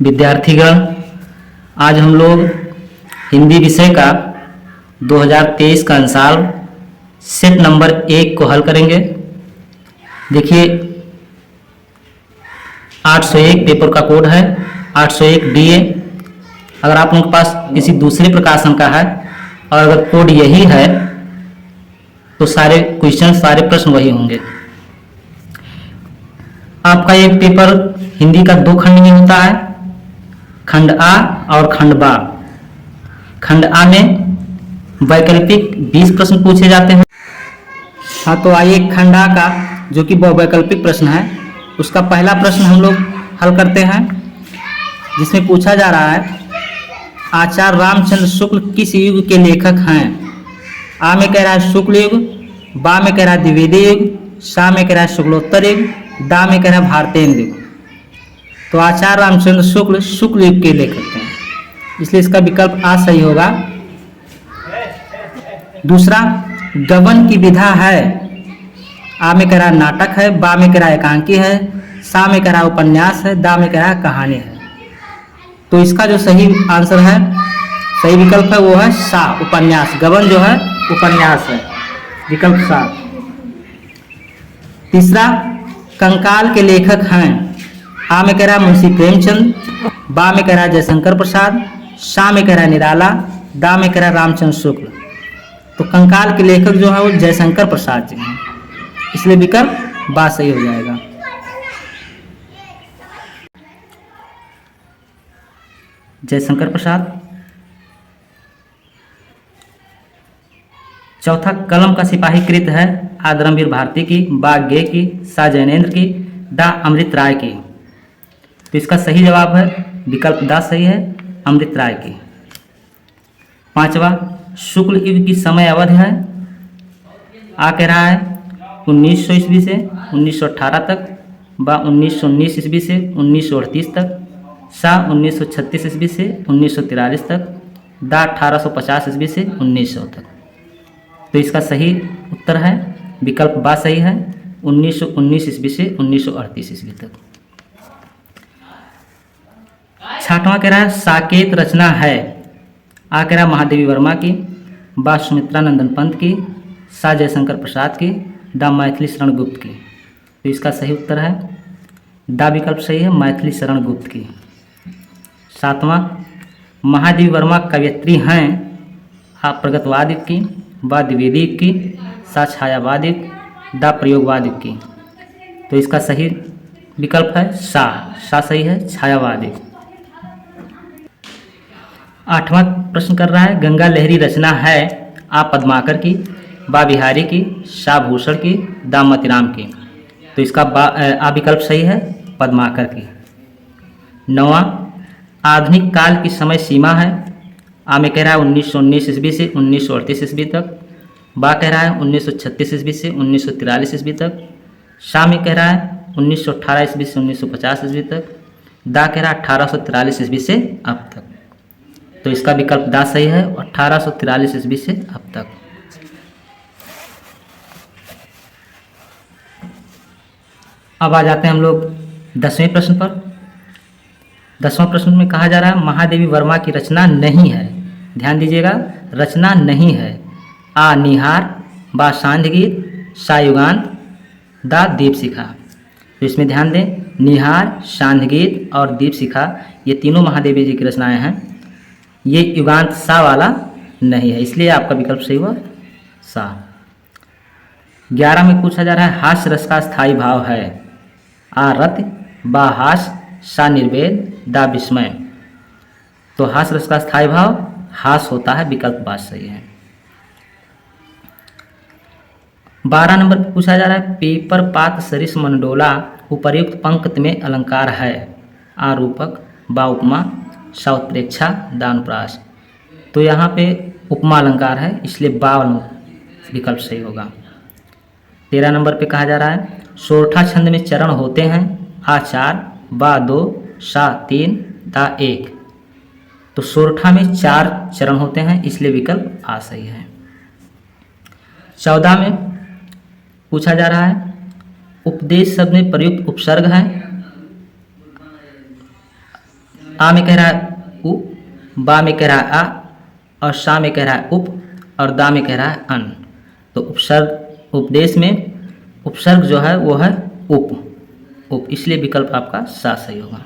विद्यार्थीगण, आज हम लोग हिंदी विषय का 2023 का अंशाल सेट नंबर 1 को हल करेंगे। देखिए 801 पेपर का कोड है, 801 DA। अगर आप लोगों के पास किसी दूसरे प्रकाशन का है और अगर कोड यही है तो सारे क्वेश्चन, सारे प्रश्न वही होंगे। आपका एक पेपर हिंदी का 2 खंड में होता है, खंड आ और खंड बा। खंड आ में वैकल्पिक 20 प्रश्न पूछे जाते हैं। हाँ, तो आइए खंड आ का जो कि वैकल्पिक प्रश्न है उसका पहला प्रश्न हम लोग हल करते हैं, जिसमें पूछा जा रहा है आचार्य रामचंद्र शुक्ल किस युग के लेखक हैं। आ में कह रहा है शुक्ल युग, बा में कह रहा है द्विवेदी युग, सा में कह रहा है शुक्लोत्तर युग, दा में कह रहा है भारतेंद्र युग। तो आचार्य रामचंद्र शुक्ल युग के लेखक हैं, इसलिए इसका विकल्प आ सही होगा। दूसरा, गबन की विधा है। आ में कह रहा है नाटक है, बा में कह रहा है एकांकी है, सा में कह रहा है उपन्यास है, दा में कह रहा है कहानी है। तो इसका जो सही आंसर है, सही विकल्प है वो है सा, उपन्यास। गबन जो है उपन्यास है, विकल्प सा। तीसरा, कंकाल के लेखक हैं। आ में कह रहा है मुंशी प्रेमचंद, बा में कह रहा है जयशंकर प्रसाद, सा में कह रहा है निराला, दा में कह रहा है रामचंद्र शुक्ल। तो कंकाल के लेखक जो है वो जयशंकर प्रसाद जी हैं, इसलिए विकल्प बा सही हो जाएगा। जयशंकर प्रसाद। चौथा, कलम का सिपाही कृत है। आ धर्मवीर भारती की, बा गे की, सा जैनेन्द्र की, दा अमृत राय की। तो इसका सही जवाब है विकल्प दा सही है, अमृत राय की। पांचवा, शुक्ल युग की समय अवधि है। आ कह रहा है 1900 ईस्वी से 1918 तक, बा 1919 ईस्वी से 1938 तक, सा 1936 ईस्वी से 1943 तक, दा 1850 ईस्वी से 1900 तक। तो इसका सही उत्तर है विकल्प बा सही है, 1919 ईस्वी से 1938 ईस्वी तक। छठवां कह रहा है साकेत रचना है। आ कह रहा है महादेवी वर्मा की, बा सुमित्रा नंदन पंत की, सा जयशंकर प्रसाद की, दा मैथिली शरण गुप्त की। तो इसका सही उत्तर है दा विकल्प सही है, मैथिली शरण गुप्त की। सातवां, महादेवी वर्मा कवयित्री हैं। आ प्रगतवाद युग की, बा द्विवेदी युग की, सा छायावाद युग, दा प्रयोगवाद युग की। तो इसका सही विकल्प है सा सही है, छायावाद युग। आठवां प्रश्न कर रहा है गंगा लहरी रचना है। आ पद्माकर की, बा बिहारी की, सा भूषण की, दा मोतीराम की। तो इसका आ विकल्प सही है, पद्माकर की। नौवां, आधुनिक काल की समय सीमा है। आ में कह रहा है 1919 ईस्वी से 1938 ईस्वी तक, बा कह रहा है 1936 ईस्वी से 1943 ईस्वी तक, सा में कह रहा है 1918 ईस्वी से 1950 ईस्वी तक, दा कह रहा है 1843 ईस्वी से अब तक। तो इसका विकल्प दा सही है, 1843 ईस्वी से अब तक। अब आ जाते हैं हम लोग 10वें प्रश्न पर। 10वां प्रश्न में कहा जा रहा है महादेवी वर्मा की रचना नहीं है। ध्यान दीजिएगा, रचना नहीं है। आ निहार, बा सांध्य गीत, सा युगांत, दा दीपशिखा। तो इसमें ध्यान दें, निहार, सांध्य गीत और दीपशिखा ये तीनों महादेवी जी की रचनाएं हैं। ये युगांत सा वाला नहीं है, इसलिए आपका विकल्प सही हुआ सा। 11 में पूछा जा रहा है हास्य रस का स्थायी भाव है। आ रति, बा हास, सा निर्वेद, दा विस्मय। तो हास्य रस का स्थायी भाव हास होता है, विकल्प बात सही है। 12 नंबर पर पूछा जा रहा है पेपर पात सरिस मनडोला उपर्युक्त पंक्ति में अलंकार है। आ रूपक, बा उपमा, सा उत्प्रेक्षा, दा अनुप्रास। तो यहाँ पे उपमा अलंकार है, इसलिए बा विकल्प सही होगा। 13 नंबर पे कहा जा रहा है सोरठा छंद में चरण होते हैं। आ 4, बा 2, सा 3, दा 1। तो सोरठा में 4 चरण होते हैं, इसलिए विकल्प आ सही है। 14 में पूछा जा रहा है उपदेश शब्द में प्रयुक्त उपसर्ग है। आ में कह रहा है उ, बा में कह रहा है आ, और शा में कह रहा है उप, और दा में कह रहा है अन। तो उपसर्ग उपदेश में उपसर्ग जो है वो है उप, इसलिए विकल्प आपका सा सही होगा।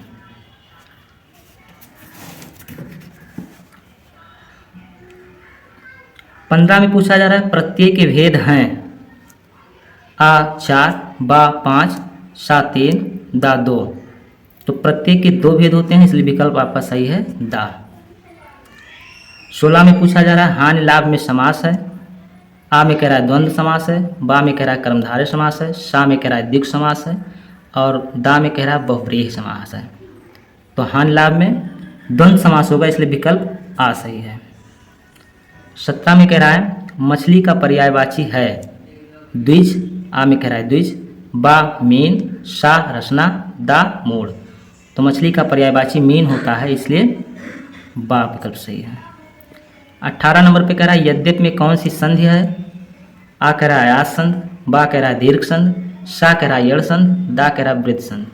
15 में पूछा जा रहा है प्रत्यय के भेद हैं आ 4, बा 5, सा 3, दा 2। तो प्रत्यय के 2 भेद होते हैं, इसलिए विकल्प आपका सही है दा। 16 में पूछा जा रहा है हानि लाभ में समास है। आ में कह रहा है द्वंद्व समास है, बा में कह रहा है कर्मधारय समास है, सा में कह रहा है द्विगु समास है, और दा में कह रहा है बहुव्रीहि समास है। तो हानि लाभ में द्वंद्व समास होगा, इसलिए विकल्प आ सही है। 17 में कह रहा है मछली का पर्यायवाची है द्विज। आ में कह रहा है द्विज, बा मीन, सा रचना, दा मूढ़। तो मछली का पर्यायवाची मीन होता है, इसलिए बा विकल्प सही है। 18 नंबर पे कह रहा है यद्यप में कौन सी संधि है। आ कह रहा है आस संध, बा कह रहा है दीर्घ संध, सा कह रहा है यड़ संध, दा कह रहा है वृद्ध संध।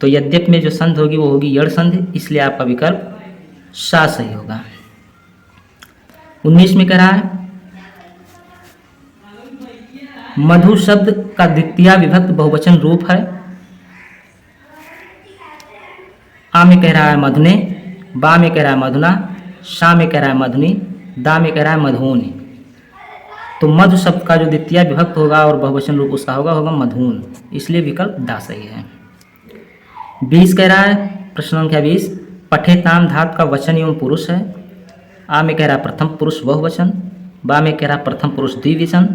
तो यद्यप में जो संध होगी वो होगी यड़ संध, इसलिए आपका विकल्प सा सही होगा। 19 में कह रहा है मधु शब्द का द्वितीय विभक्त बहुवचन रूप है। आ में कह रहा है मधुने, बा में कह रहा है मधुना, सा में कह रहा है मधुनी, दा में कह रहा है मधुनी। तो मधु शब्द का जो द्वितीय विभक्त होगा और बहुवचन रूप उसका होगा मधुन, इसलिए विकल्प दा सही है। 20 कह रहा है प्रश्न संख्या 20 पठेताम धातु का वचन एवं पुरुष है। आ में कह रहा है प्रथम पुरुष बहुवचन, बा में कह रहा है प्रथम पुरुष द्विवचन,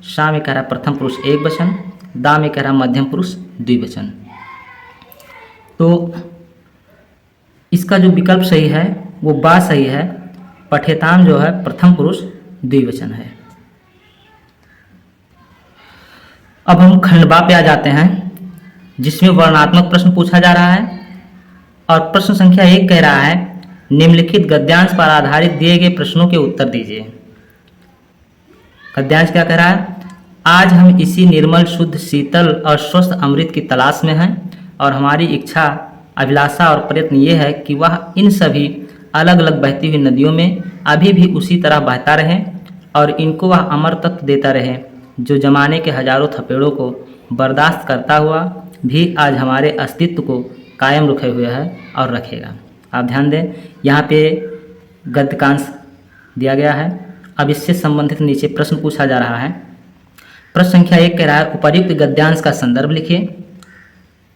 सा में कह रहा है प्रथम पुरुष एक वचन, दा में कह रहा है मध्यम पुरुष द्विवचन। तो इसका जो विकल्प सही है वो बा सही है। पठेताम जो है प्रथम पुरुष द्विवचन है। अब हम खंड बा पे आ जाते हैं, जिसमें वर्णात्मक प्रश्न पूछा जा रहा है। और प्रश्न संख्या 1 कह रहा है निम्नलिखित गद्यांश पर आधारित दिए गए प्रश्नों के उत्तर दीजिए। गद्यांश क्या कह रहा है, आज हम इसी निर्मल शुद्ध शीतल और स्वस्थ अमृत की तलाश में हैं और हमारी इच्छा अभिलाषा और प्रयत्न ये है कि वह इन सभी अलग अलग बहती हुई नदियों में अभी भी उसी तरह बहता रहे और इनको वह अमर तत्व देता रहे जो जमाने के हजारों थपेड़ों को बर्दाश्त करता हुआ भी आज हमारे अस्तित्व को कायम रखे हुए है और रखेगा। आप ध्यान दें, यहाँ पे गद्यांश दिया गया है। अब इससे संबंधित नीचे प्रश्न पूछा जा रहा है। प्रश्न संख्या 1 कह रहा है उपर्युक्त गद्यांश का संदर्भ लिखिए।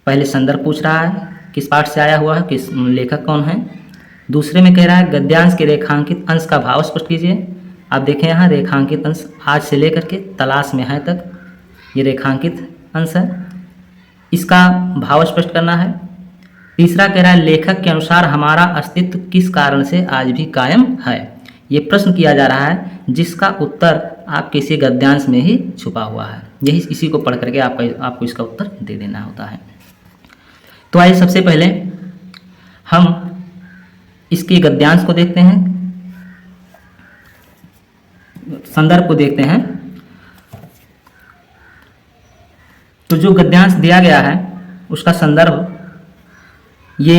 पहले संदर्भ पूछ रहा है किस पाठ से आया हुआ है, किस लेखक कौन है। दूसरे में कह रहा है गद्यांश के रेखांकित अंश का भाव स्पष्ट कीजिए। आप देखें यहाँ रेखांकित अंश आज से लेकर के तलाश में है तक ये रेखांकित अंश है, इसका भाव स्पष्ट करना है। तीसरा कह रहा है लेखक के अनुसार हमारा अस्तित्व किस कारण से आज भी कायम है। ये प्रश्न किया जा रहा है जिसका उत्तर आपके इसी गद्यांश में ही छुपा हुआ है। यही इसी को पढ़ करके आपको इसका उत्तर दे देना होता है। तो आइए सबसे पहले हम इसके गद्यांश को देखते हैं, संदर्भ को देखते हैं। तो जो गद्यांश दिया गया है उसका संदर्भ ये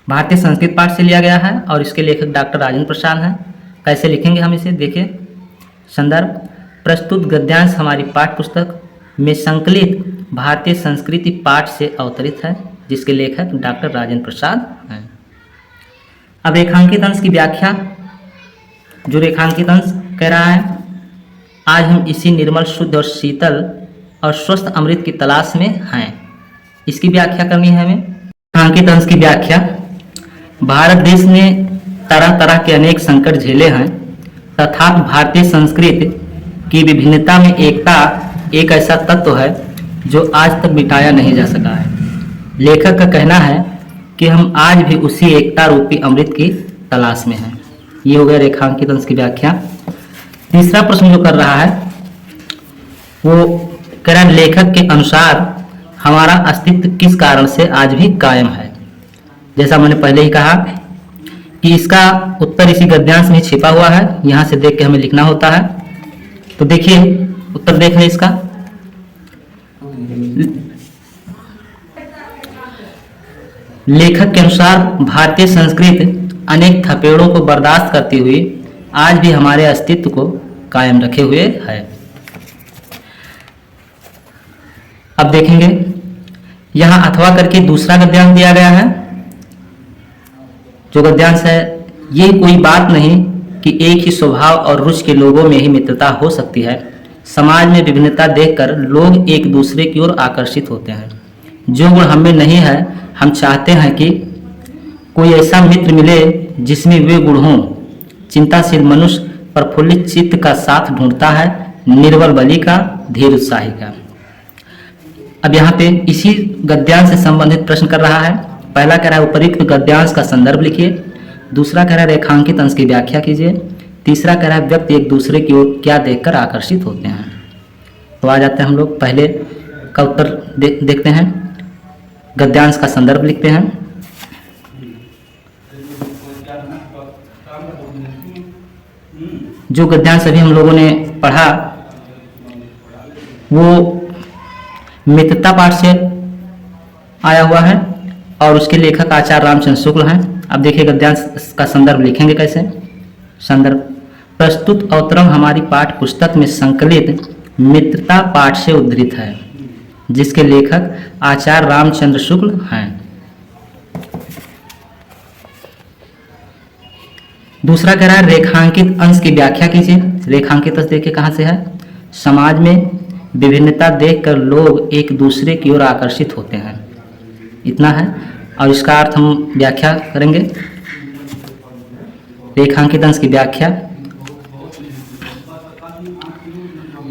भारतीय संस्कृत पाठ से लिया गया है और इसके लेखक डॉक्टर राजेंद्र प्रसाद हैं। कैसे लिखेंगे हम इसे, देखिए संदर्भ प्रस्तुत गद्यांश हमारी पाठ्य पुस्तक में संकलित भारतीय संस्कृति पाठ से अवतरित है, जिसके लेखक डॉक्टर राजेंद्र प्रसाद हैं। अब रेखांकित अंश की व्याख्या। जो रेखांकित अंश कह रहा है आज हम इसी निर्मल शुद्ध और शीतल और स्वस्थ अमृत की तलाश में हैं, इसकी व्याख्या करनी है हमें। रेखांकित अंश की व्याख्या। भारत देश ने तरह तरह के अनेक संकट झेले हैं, तथापि भारतीय संस्कृति की विभिन्नता में एकता एक ऐसा तत्व है जो आज तक मिटाया नहीं जा सका है। लेखक का कहना है कि हम आज भी उसी एकता रूपी अमृत की तलाश में हैं। ये हो गया रेखांकित अंश की व्याख्या। तीसरा प्रश्न जो कर रहा है वो कह रहा है लेखक के अनुसार हमारा अस्तित्व किस कारण से आज भी कायम है। जैसा मैंने पहले ही कहा कि इसका उत्तर इसी गद्यांश में छिपा हुआ है, यहाँ से देख के हमें लिखना होता है। तो देखिए उत्तर देख लें इसका। लेखक के अनुसार भारतीय संस्कृति अनेक थपेड़ों को बर्दाश्त करती हुई आज भी हमारे अस्तित्व को कायम रखे हुए है। अब देखेंगे यहाँ अथवा करके दूसरा गद्यांश दिया गया है। जो गद्यांश है, ये कोई बात नहीं कि एक ही स्वभाव और रुचि के लोगों में ही मित्रता हो सकती है। समाज में विभिन्नता देखकर लोग एक दूसरे की ओर आकर्षित होते हैं। जो गुण हमें नहीं है, हम चाहते हैं कि कोई ऐसा मित्र मिले जिसमें वे गुण हों। चिंताशील मनुष्य प्रफुल्लित चित्त का साथ ढूंढता है, निर्बल बलि का, धीर उत्साही का। अब यहाँ पे इसी गद्यांश से संबंधित प्रश्न कर रहा है। पहला कह रहा है उपयुक्त गद्यांश का संदर्भ लिखिए। दूसरा कह रहा है रेखांकित अंश की व्याख्या कीजिए। तीसरा कह रहा है व्यक्ति एक दूसरे की ओर क्या देखकर आकर्षित होते हैं। तो आ जाते हैं हम लोग पहले का उत्तर देखते हैं। गद्यांश का संदर्भ लिखते हैं। जो गद्यांश अभी हम लोगों ने पढ़ा वो मित्रता पाठ से आया हुआ है और उसके लेखक आचार्य रामचंद्र शुक्ल हैं। अब देखिए गद्यांश का संदर्भ लिखेंगे कैसे। संदर्भ प्रस्तुत अवतरण हमारी पाठ्य पुस्तक में संकलित मित्रता पाठ से उद्धृत है, जिसके लेखक आचार्य रामचंद्र शुक्ल हैं। दूसरा कह रहा है रेखांकित अंश की व्याख्या कीजिए। रेखांकित अंश देखिए कहाँ से है। समाज में विभिन्नता देखकर लोग एक दूसरे की ओर आकर्षित होते हैं, इतना है। और इसका अर्थ हम व्याख्या करेंगे। रेखांकित अंश की व्याख्या,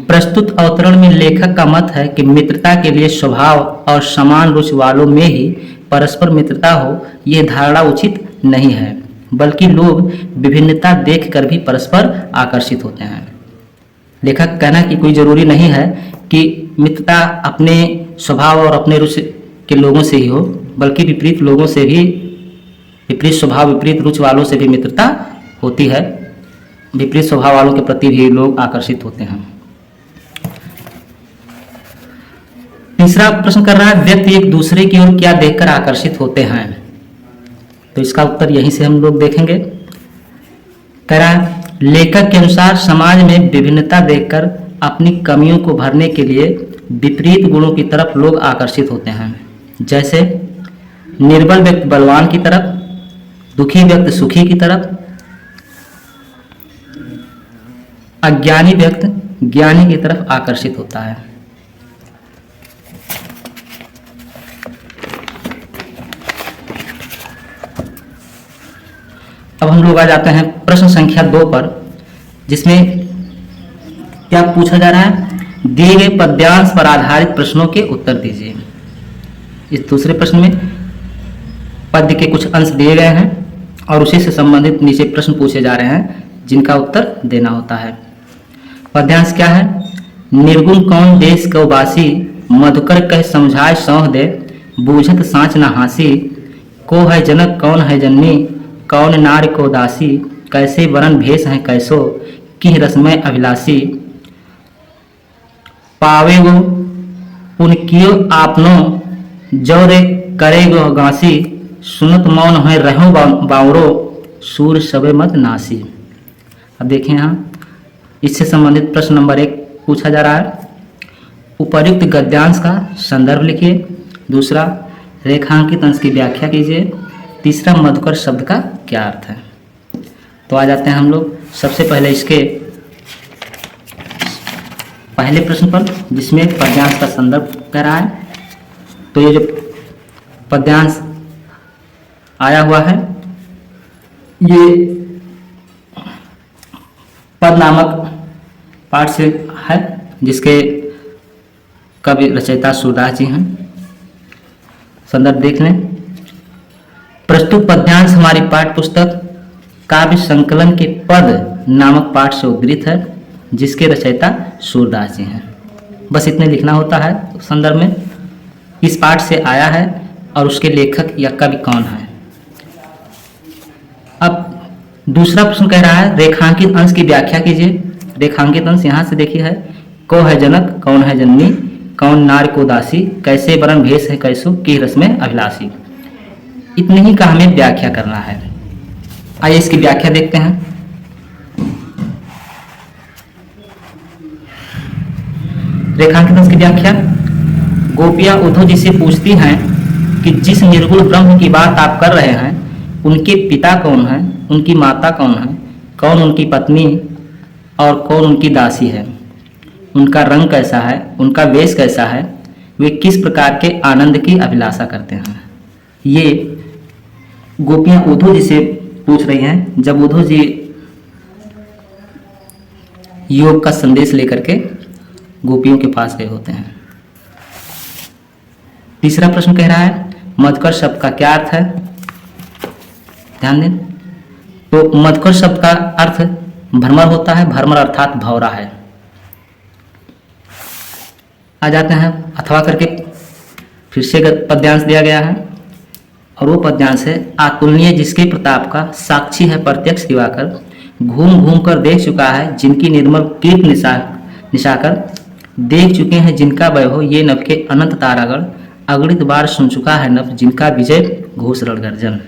प्रस्तुत अवतरण में लेखक का मत है कि मित्रता के लिए स्वभाव और समान रुचि वालों में ही परस्पर मित्रता हो, यह धारणा उचित नहीं है, बल्कि लोग विभिन्नता देखकर भी परस्पर आकर्षित होते हैं। लेखक कहना कि कोई जरूरी नहीं है कि मित्रता अपने स्वभाव और अपने रुचि के लोगों से ही हो, बल्कि विपरीत लोगों से भी, विपरीत स्वभाव विपरीत रुचि वालों से भी मित्रता होती है। विपरीत स्वभाव वालों के प्रति भी लोग आकर्षित होते हैं। तीसरा प्रश्न कर रहा है व्यक्ति एक दूसरे की ओर क्या देखकर आकर्षित होते हैं। तो इसका उत्तर यहीं से हम लोग देखेंगे। कह रहा है लेखक के अनुसार समाज में विभिन्नता देखकर अपनी कमियों को भरने के लिए विपरीत गुणों की तरफ लोग आकर्षित होते हैं। जैसे निर्बल व्यक्ति बलवान की तरफ, दुखी व्यक्ति सुखी की तरफ, अज्ञानी व्यक्ति ज्ञानी की तरफ आकर्षित होता है। अब हम लोग आ जाते हैं प्रश्न संख्या 2 पर, जिसमें क्या पूछा जा रहा है, दिए गए पद्यांश पर आधारित प्रश्नों के उत्तर दीजिए। इस दूसरे प्रश्न में पद्य के कुछ अंश दिए गए हैं और उसी से संबंधित नीचे प्रश्न पूछे जा रहे हैं जिनका उत्तर देना होता है। पद्यांश क्या है, निर्गुण कौन देश को बासी, मधुकर कह समझाए सौह दे, बूझत साँच न हासी, को है जनक कौन है जननी, कौन नार को दासी, कैसे वरण भेष हैं कैसो, की रसमय अभिलाषी, पावे गो पुन कियो आपनो, जौरे करे गो गांसी, सुनत मौन है रहो बावरो, सूर सबे मत नासी। अब देखें यहाँ इससे संबंधित प्रश्न नंबर 1 पूछा जा रहा है। उपर्युक्त गद्यांश का संदर्भ लिखिए। दूसरा रेखांकित अंश की व्याख्या कीजिए। तीसरा मधुकर शब्द का क्या अर्थ है। तो आ जाते हैं हम लोग सबसे पहले इसके पहले प्रश्न पर, जिसमें पद्यांश का संदर्भ कह रहा है। तो ये जो पद्यांश आया हुआ है ये पद नामक पाठ से है, जिसके कवि रचयिता सूरदास जी हैं। संदर्भ देख लें। प्रस्तुत पद्यांश हमारी पाठ्य पुस्तक काव्य संकलन के पद नामक पाठ से उद्धृत है, जिसके रचयिता सूरदास जी हैं। बस इतने लिखना होता है संदर्भ में, इस पाठ से आया है और उसके लेखक या कवि कौन है। अब दूसरा प्रश्न कह रहा है रेखांकित अंश की व्याख्या कीजिए। रेखांकित अंश यहाँ से देखिए है, को है जनक कौन है जननी, कौन नार को दासी, कैसे वरण भेष है कैसो, की रस में अभिलाषी। इतनी ही का हमें व्याख्या करना है। आइए इसकी व्याख्या देखते हैं। रेखांकित अंश की व्याख्या। गोपियां उद्धव जी से पूछती हैं कि जिस निर्गुण ब्रह्म की बात आप कर रहे हैं, उनके पिता कौन हैं, उनकी माता कौन है, कौन उनकी पत्नी और कौन उनकी दासी है, उनका रंग कैसा है, उनका वेश कैसा है, वे किस प्रकार के आनंद की अभिलाषा करते हैं। ये गोपियां उद्धव जी से पूछ रही हैं जब उद्धव जी योग का संदेश लेकर के गोपियों के पास गए होते हैं। तीसरा प्रश्न कह रहा है मधुकर शब्द का क्या अर्थ है। ध्यान दें, तो मधुकर शब्द का अर्थ भ्रमर होता है। भ्रमर अर्थात भौरा है। आ जाते हैं अथवा करके फिर से पद्यांश दिया गया है और वो पद्यांश है अतुलनीय जिसके प्रताप का साक्षी है प्रत्यक्ष दिवाकर, घूम घूम कर देख चुका है जिनकी निर्मल कीर्त निशाकर, देख चुके हैं जिनका वैभव ये नभ के अनंत तारागण, अगणित बार सुन चुका है नभ जिनका विजय घोष रण गर्जन।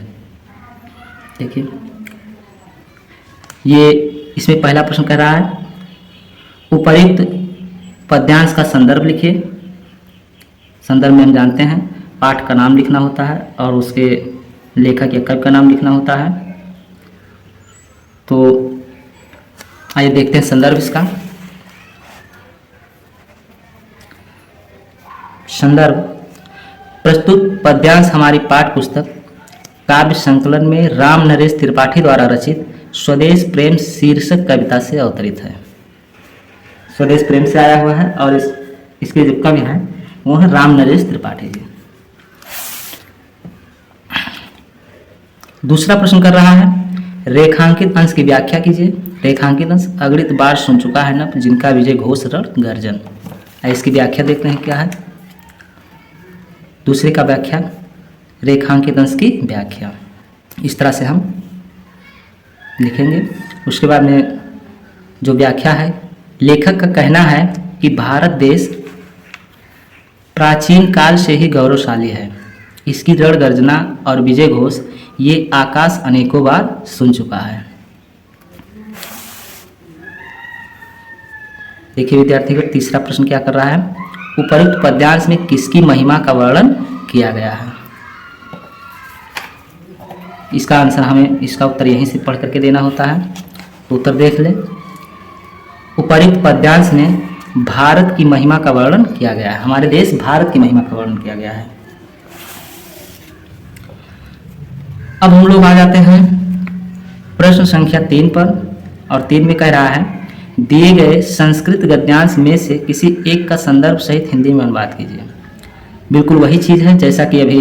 देखिए ये इसमें पहला प्रश्न कह रहा है उपयुक्त पद्यांश का संदर्भ लिखिए। संदर्भ में हम जानते हैं पाठ का नाम लिखना होता है और उसके लेखक या कवि का नाम लिखना होता है। तो आइए देखते हैं संदर्भ इसका। संदर्भ प्रस्तुत पद्यांश हमारी पाठ्य पुस्तक काव्य संकलन में राम नरेश त्रिपाठी द्वारा रचित स्वदेश प्रेम शीर्षक कविता से अवतरित है। स्वदेश प्रेम से आया हुआ है और इसके जो कवि हैं वो है राम नरेश त्रिपाठी जी। दूसरा प्रश्न कर रहा है रेखांकित अंश की व्याख्या कीजिए। रेखांकित अंश अगणित बार सुन चुका है नभ जिनका विजय घोष रण गर्जन। इसकी व्याख्या देखते हैं क्या है। दूसरे का व्याख्या रेखांकित अंश की व्याख्या इस तरह से हम लिखेंगे। उसके बाद में जो व्याख्या है लेखक का कहना है कि भारत देश प्राचीन काल से ही गौरवशाली है। इसकी रण गर्जना और विजय घोष ये आकाश अनेकों बार सुन चुका है। देखिए विद्यार्थी का तीसरा प्रश्न क्या कर रहा है उपयुक्त पद्यांश में किसकी महिमा का वर्णन किया गया है। इसका आंसर हमें इसका उत्तर यहीं से पढ़ करके देना होता है। तो उत्तर देख ले। उपयुक्त पद्यांश में भारत की महिमा का वर्णन किया गया है। हमारे देश भारत की महिमा का वर्णन किया गया है। अब हम लोग आ जाते हैं प्रश्न संख्या 3 पर और 3 में कह रहा है दिए गए संस्कृत गद्यांश में से किसी एक का संदर्भ सहित हिंदी में अनुवाद कीजिए। बिल्कुल वही चीज़ है जैसा कि अभी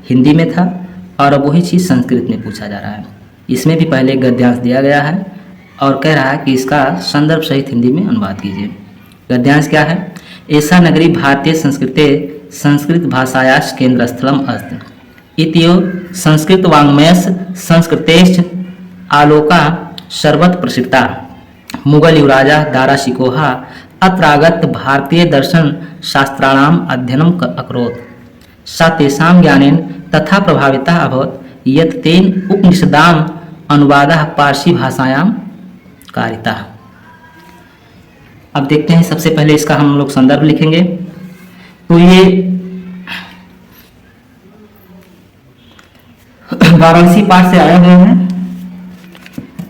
हिंदी में था और अब वही चीज़ संस्कृत में पूछा जा रहा है। इसमें भी पहले गद्यांश दिया गया है और कह रहा है कि इसका संदर्भ सहित हिंदी में अनुवाद कीजिए। गद्यांश क्या है ऐसा नगरी भारतीय संस्कृते संस्कृत भाषायाश केंद्र स्थलम अस्ति इतियो संस्कृत वाङ्मयस् संस्कृतेश्च आलोका सर्वत्र प्रसिद्धा मुगल युवराजा दारा शिकोहा अत्रागत भारतीय दर्शन शास्त्राणाम अध्ययनम अकरोत् सा तेषां ज्ञानेन तथा प्रभाविता अभवत् यत् तेन उपनिषदाम अनुवादः पारसी भाषायां कारितः। अब देखते हैं सबसे पहले इसका हम लोग संदर्भ लिखेंगे। तो ये वाराणसी पाठ से आया हुआ है।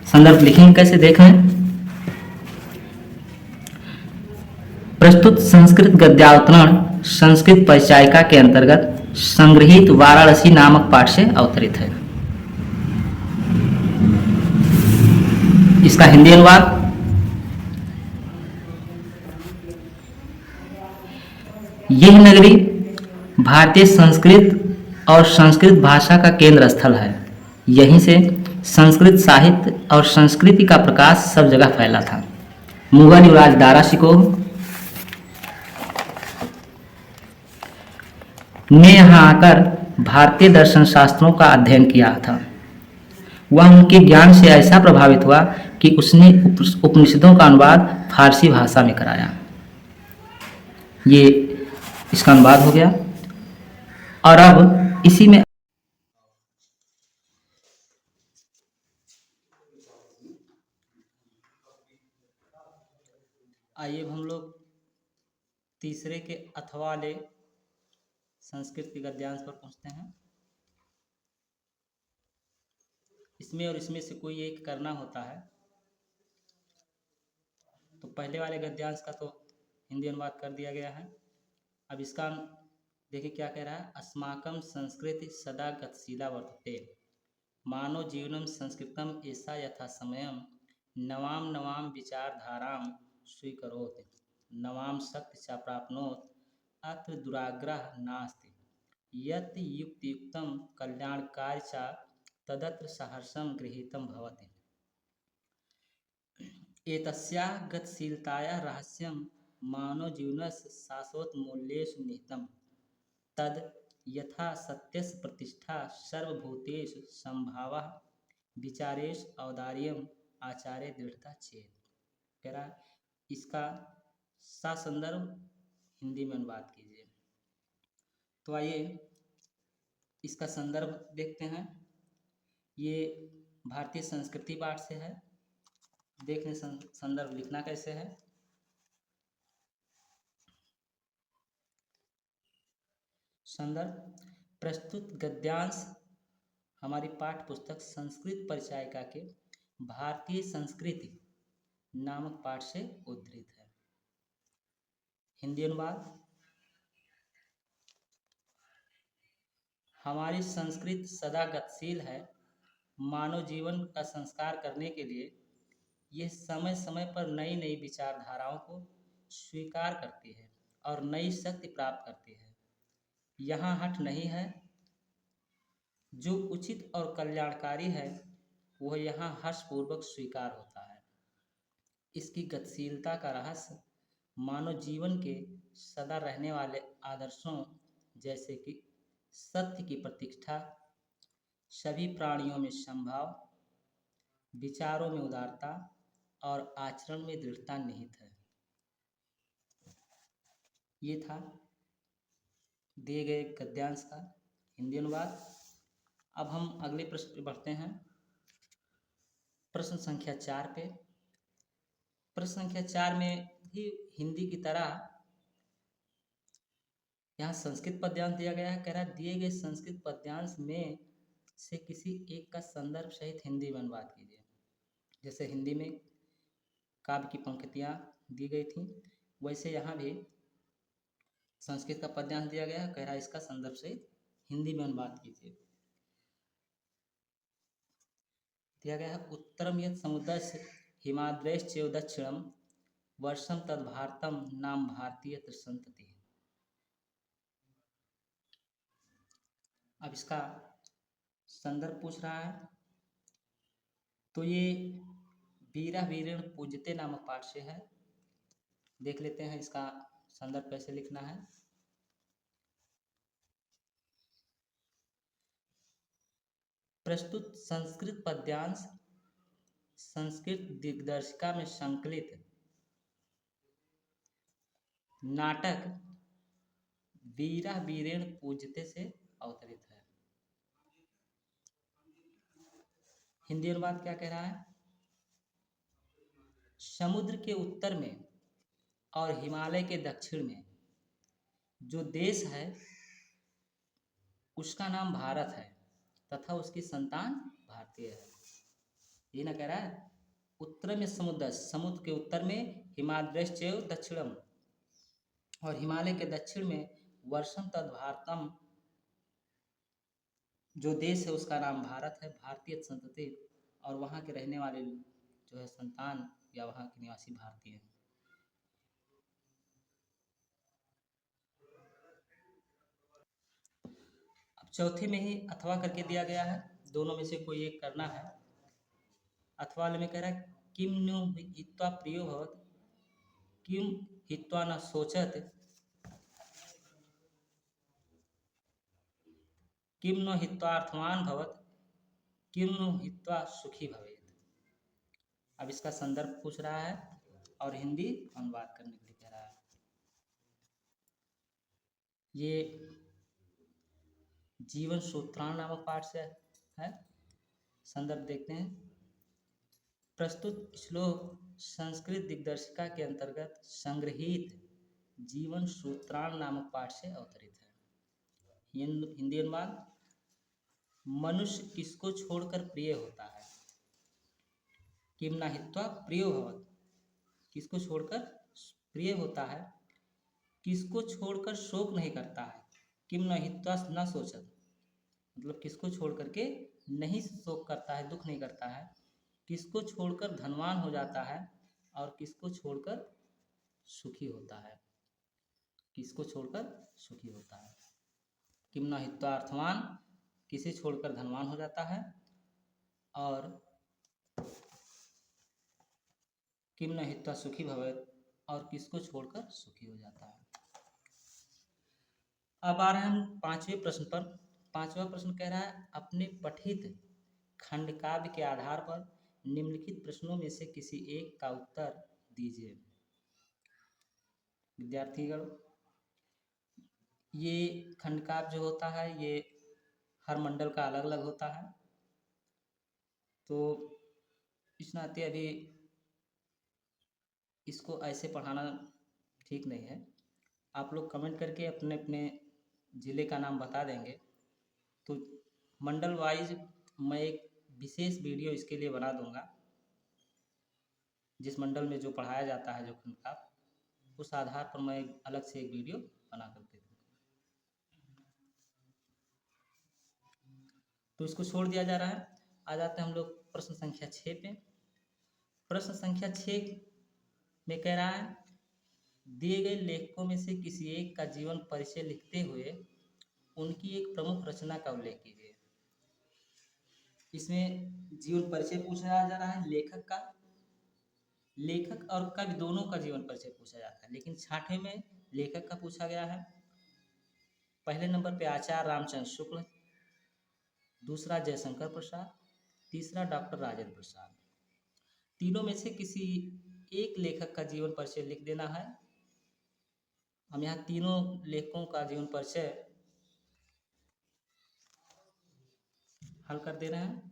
संदर्भ लिखेंगे कैसे देखें। प्रस्तुत संस्कृत गद्यावतरण संस्कृत परिचायिका के अंतर्गत संग्रहित वाराणसी नामक पाठ से अवतरित है। इसका हिंदी अनुवाद यह नगरी भारतीय संस्कृत और संस्कृत भाषा का केंद्र स्थल है। यहीं से संस्कृत साहित्य और संस्कृति का प्रकाश सब जगह फैला था। मुगल युवराज दारा शिकोह ने यहाँ आकर भारतीय दर्शन शास्त्रों का अध्ययन किया था। वह उनके ज्ञान से ऐसा प्रभावित हुआ कि उसने उपनिषदों का अनुवाद फारसी भाषा में कराया। ये इसका अनुवाद हो गया और अब इसी में आइए अब हम लोग तीसरे के अथवा वाले संस्कृत के गद्यांश पर पहुँचते हैं। इसमें और इसमें से कोई एक करना होता है। तो पहले वाले गद्यांश का तो हिंदी अनुवाद कर दिया गया है। अब इसका देखिए क्या कह रहा है। अस्माकं संस्कृति सदा गतिशीला वर्तते, मानव जीवनं संस्कृतम ऐसा यथा समयम नवां नवां विचारधारां स्वीकरोति, नवां शक्ति च प्राप्नोति, अत्र दुराग्रह नास्ति, यत् युक्तियुक्तं कल्याणकारी च तदत्र सहर्षं गृहीतं भवति। एतस्याः गतिशीलतायाः रहस्यं मानवजीवनस्य शाश्वतमूल्येषु निहितं, तद् यथा सत्यस्य प्रतिष्ठा सर्वभूतेषु संभावः, विचारेषु औदार्यम् आचार्य दृढ़ता चेत। कह रहा इसका संदर्भ हिंदी में अनुवाद कीजिए। तो आइए इसका संदर्भ देखते हैं। ये भारतीय संस्कृति पाठ से है। देख लें संदर्भ लिखना कैसे है। संदर्भ प्रस्तुत गद्यांश हमारी पाठ्य पुस्तक संस्कृत परिचायिका के भारतीय संस्कृति नामक पाठ से उद्धृत है। हिंदी अनुवाद। हमारी संस्कृति सदा गतिशील है। मानव जीवन का संस्कार करने के लिए यह समय समय पर नई नई विचारधाराओं को स्वीकार करती है और नई शक्ति प्राप्त करती है। यहाँ हठ नहीं है। जो उचित और कल्याणकारी है वह यहाँ हर्षपूर्वक स्वीकार होता है। इसकी गतिशीलता का रहस्य मानव जीवन के सदा रहने वाले आदर्शों जैसे कि सत्य की प्रतिष्ठा, सभी प्राणियों में समभाव, विचारों में उदारता और आचरण में दृढ़ता निहित है। ये था दिए गए गद्यांश का हिंदी अनुवाद। अब हम अगले प्रश्न पे बढ़ते हैं। प्रश्न संख्या 4 पे। प्रश्न संख्या 4 में भी हिंदी की तरह यहाँ संस्कृत पद्यांश दिया गया है। कह रहा है दिए गए संस्कृत पद्यांश में से किसी एक का संदर्भ सहित हिंदी में अनुवाद कीजिए। जैसे हिंदी में काव्य की पंक्तियाँ दी गई थी, वैसे यहाँ भी संस्कृत का पद्यांश दिया गया है। कह रहा है इसका संदर्भ सहित हिंदी में अनुवाद कीजिए। दिया गया है उत्तरम यत् समुद्रस्य हिमाद्रैश्चैव दक्षिणम वर्षम तद् भारतम नाम भारतीय संतति। अब इसका संदर्भ पूछ रहा है। तो ये वीरा वीरेण पूज्यते नामक पाठ से है। देख लेते हैं इसका संदर्भ कैसे लिखना है। प्रस्तुत संस्कृत पद्यांश संस्कृत दिग्दर्शिका में संकलित नाटक वीरा वीरेण पूज्यते से अवतरित है। हिंदी अनुवाद क्या कह रहा है। समुद्र के उत्तर में और हिमालय के दक्षिण में जो देश है उसका नाम भारत है तथा उसकी संतान भारतीय है। ये ना कह रहा है उत्तर में समुद्र के उत्तर में हिमाद्रैश्चैव दक्षिणम और हिमालय के दक्षिण में वर्षम तद भारतम, जो देश है उसका नाम भारत है, भारतीय संतति और वहाँ के रहने वाले जो है संतान या वहाँ के निवासी भारतीय हैं। अब चौथे में ही अथवा करके दिया गया है। दोनों में से कोई एक करना है। अथवा वाले में कह रहा है किम नु हित्वा प्रियो भवत, किम हित्वा न सोचत, किम नो हित्वार्थवान भवत, किम नो हित्वा सुखी भवेत। अब इसका संदर्भ पूछ रहा है और हिंदी अनुवाद करने के लिए कह रहा है। ये जीवन सूत्राण नामक पाठ से है। संदर्भ देखते हैं। प्रस्तुत श्लोक संस्कृत दिग्दर्शिका के अंतर्गत संग्रहित जीवन सूत्राण नामक पाठ से अवतरित है। हिंदी अनुवाद। मनुष्य किसको छोड़कर प्रिय होता है? किम न हित्वा प्रियो भवत्। किसको छोड़कर प्रिय होता है? किसको छोड़कर शोक नहीं करता है? किम न हित्वा न शोचत। मतलब किसको छोड़ करके नहीं शोक करता है, दुख नहीं करता है। किसको छोड़कर धनवान हो जाता है और किसको छोड़कर सुखी होता है। किसको छोड़कर सुखी होता है। किम न हित्वा अर्थवान, किसे छोड़कर धनवान हो जाता है, और किम न हित्वा सुखी भवेत्, और किसको छोड़कर सुखी हो जाता है। अब आ रहे हैं हम पांचवें प्रश्न पर। पांचवा प्रश्न कह रहा है अपने पठित खंड काव्य के आधार पर निम्नलिखित प्रश्नों में से किसी एक का उत्तर दीजिए। विद्यार्थीगण, ये खंड काव्य जो होता है ये हर मंडल का अलग अलग होता है, तो इस नाते अभी इसको ऐसे पढ़ाना ठीक नहीं है। आप लोग कमेंट करके अपने अपने ज़िले का नाम बता देंगे तो मंडल वाइज मैं एक विशेष वीडियो इसके लिए बना दूंगा। जिस मंडल में जो पढ़ाया जाता है जो खंड काव्य, उस आधार पर मैं अलग से एक वीडियो बना कर दे दूँगा। तो इसको छोड़ दिया जा रहा है। आ जाते हैं हम लोग प्रश्न संख्या 6 पे। प्रश्न संख्या 6 में कह रहा है दिए गए लेखकों में से किसी एक का जीवन परिचय लिखते हुए उनकी एक प्रमुख रचना का उल्लेख कीजिए। इसमें जीवन परिचय पूछा जा रहा है लेखक का। लेखक और कवि दोनों का जीवन परिचय पूछा जाता है, लेकिन 6ठे में लेखक का पूछा गया है। पहले नंबर पे आचार्य रामचंद्र शुक्ल, दूसरा जयशंकर प्रसाद, तीसरा डॉक्टर राजेंद्र प्रसाद। तीनों में से किसी एक लेखक का जीवन परिचय लिख देना है। हम यहाँ तीनों लेखकों का जीवन परिचय हल कर दे रहे हैं।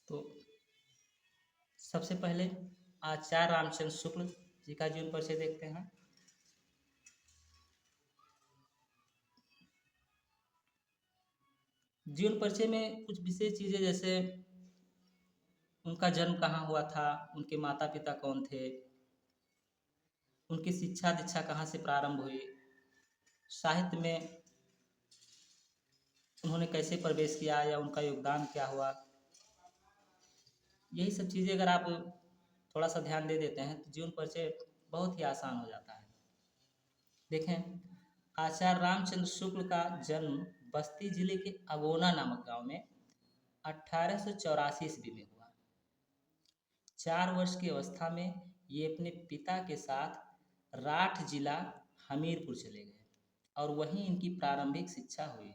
तो सबसे पहले आचार्य रामचंद्र शुक्ल जी का जीवन परिचय देखते हैं। जीवन परिचय में कुछ विशेष चीज़ें जैसे उनका जन्म कहाँ हुआ था, उनके माता पिता कौन थे, उनकी शिक्षा दीक्षा कहाँ से प्रारंभ हुई, साहित्य में उन्होंने कैसे प्रवेश किया या उनका योगदान क्या हुआ, यही सब चीज़ें अगर आप थोड़ा सा ध्यान दे देते हैं तो जीवन परिचय बहुत ही आसान हो जाता है। देखें, आचार्य रामचंद्र शुक्ल का जन्म बस्ती जिले के अगोना नामक गांव में 1884 ईस्वी में हुआ। 4 वर्ष की अवस्था में ये अपने पिता के साथ राठ जिला हमीरपुर चले गए और वहीं इनकी प्रारंभिक शिक्षा हुई।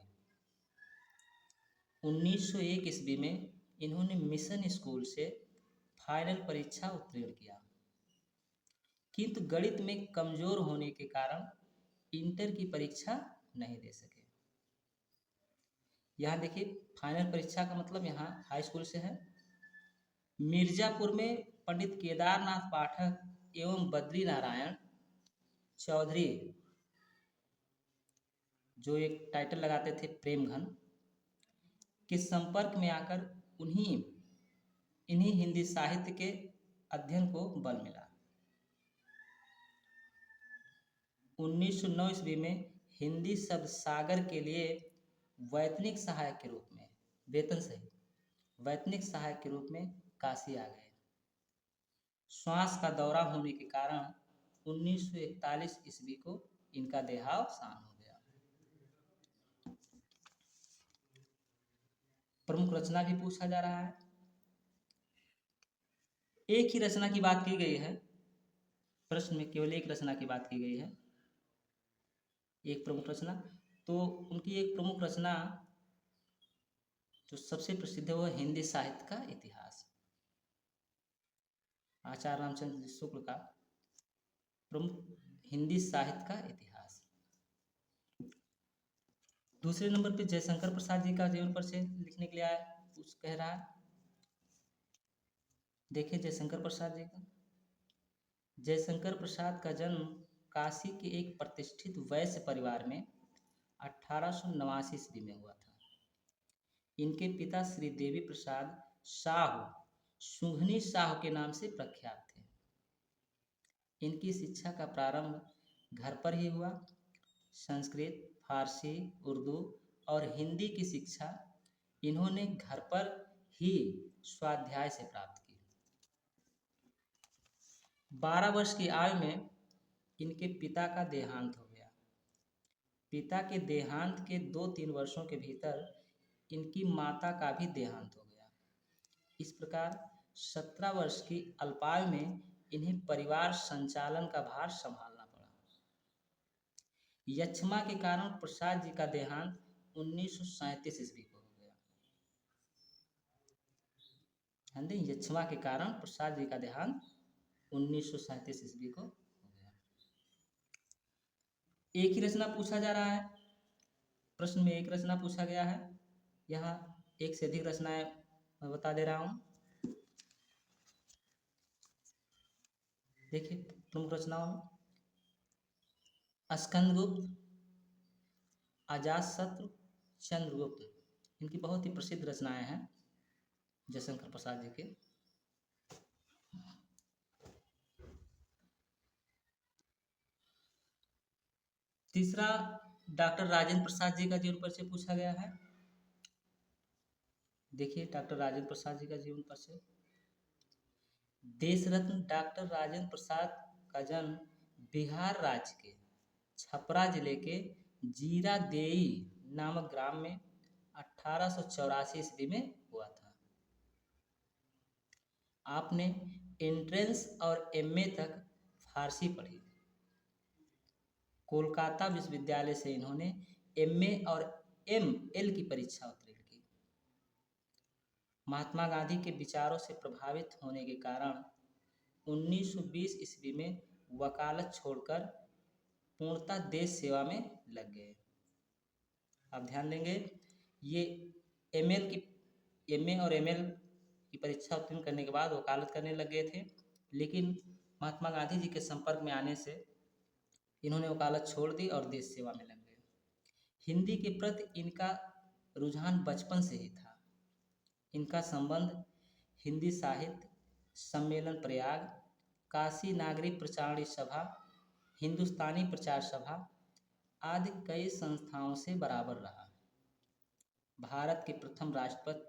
1901 ईस्वी में इन्होंने मिशन स्कूल से फाइनल परीक्षा उत्तीर्ण किया, किंतु गणित में कमजोर होने के कारण इंटर की परीक्षा नहीं दे सके। यहाँ देखिए फाइनल परीक्षा का मतलब यहाँ हाई स्कूल से है। मिर्जापुर में पंडित केदारनाथ पाठक एवं बद्री नारायण चौधरी, जो एक टाइटल लगाते थे प्रेमघन, के संपर्क में आकर इन्हीं हिंदी साहित्य के अध्ययन को बल मिला। 1909 ईस्वी में हिंदी शब्द सागर के लिए वैतनिक सहायक के रूप में, वेतन सहित वैतनिक सहायक के रूप में काशी आ गए। श्वास का दौरा होने के कारण 1941 ईस्वी को इनका देहावसान हो गया। प्रमुख रचना भी पूछा जा रहा है। एक ही रचना की बात की गई है, प्रश्न में केवल एक रचना की बात की गई है, एक प्रमुख रचना। तो उनकी एक प्रमुख रचना जो सबसे प्रसिद्ध है वह हिंदी साहित्य का इतिहास, आचार्य रामचंद्र शुक्ल का प्रमुख हिंदी साहित्य का इतिहास। दूसरे नंबर पे जयशंकर प्रसाद जी का जीवन परिचय लिखने के लिए आया, कुछ कह रहा है। देखिए जयशंकर प्रसाद जी का। जयशंकर प्रसाद का जन्म काशी के एक प्रतिष्ठित वैश्य परिवार में 1889 ईस्वी में हुआ था। इनके पिता श्री देवी प्रसाद साहू सुंघनी साहू के नाम से प्रख्यात थे। इनकी शिक्षा का प्रारंभ घर पर ही हुआ। संस्कृत, फारसी, उर्दू और हिंदी की शिक्षा इन्होंने घर पर ही स्वाध्याय से प्राप्त की। 12 वर्ष की आयु में इनके पिता का देहांत हो गया। पिता के देहांत के 2-3 वर्षों के भीतर इनकी माता का भी देहांत हो गया। इस प्रकार 17 वर्ष की अल्पायु में इन्हें परिवार संचालन का भार संभालना पड़ा। यक्ष्मा के कारण प्रसाद जी का देहांत 1937 ईस्वी को हो गया। यक्ष्मा के कारण प्रसाद जी का देहांत 1937 ईस्वी को हो गया। एक ही रचना पूछा जा रहा है, प्रश्न में एक रचना पूछा गया है। यहाँ एक से अधिक रचनाएं मैं बता दे रहा हूँ। देखिए प्रमुख रचनाओं में स्कंदगुप्त, अजातशत्रु, चंद्रगुप्त, इनकी बहुत ही प्रसिद्ध रचनाएं हैं जयशंकर प्रसाद जी के। तीसरा डॉक्टर राजेंद्र प्रसाद जी का जीवन परिचय पूछा गया है। देखिए डॉक्टर राजेंद्र प्रसाद जी का जीवन परिचय। देश रत्न डॉक्टर राजेंद्र प्रसाद का जन्म बिहार राज्य के छपरा जिले के जीरादेई नामक ग्राम में 1884 ईस्वी में हुआ था। आपने एंट्रेंस और एमए तक फारसी पढ़ी। कोलकाता विश्वविद्यालय से इन्होंने एमए और एमएल की परीक्षा उत्तीर्ण की। महात्मा गांधी के विचारों से प्रभावित होने के कारण 1920 ईस्वी में वकालत छोड़कर पूर्णतः देश सेवा में लग गए। आप ध्यान देंगे ये एमए और एमएल की परीक्षा उत्तीर्ण करने के बाद वकालत करने लग गए थे, लेकिन महात्मा गांधी जी के संपर्क में आने से इन्होंने वकालत छोड़ दी और देश सेवा में लग गए। हिंदी के प्रति इनका रुझान बचपन से ही था। इनका संबंध हिंदी साहित्य सम्मेलन प्रयाग, काशी नागरिक प्रचारणी सभा, हिंदुस्तानी प्रचार सभा आदि कई संस्थाओं से बराबर रहा। भारत के प्रथम राष्ट्रपति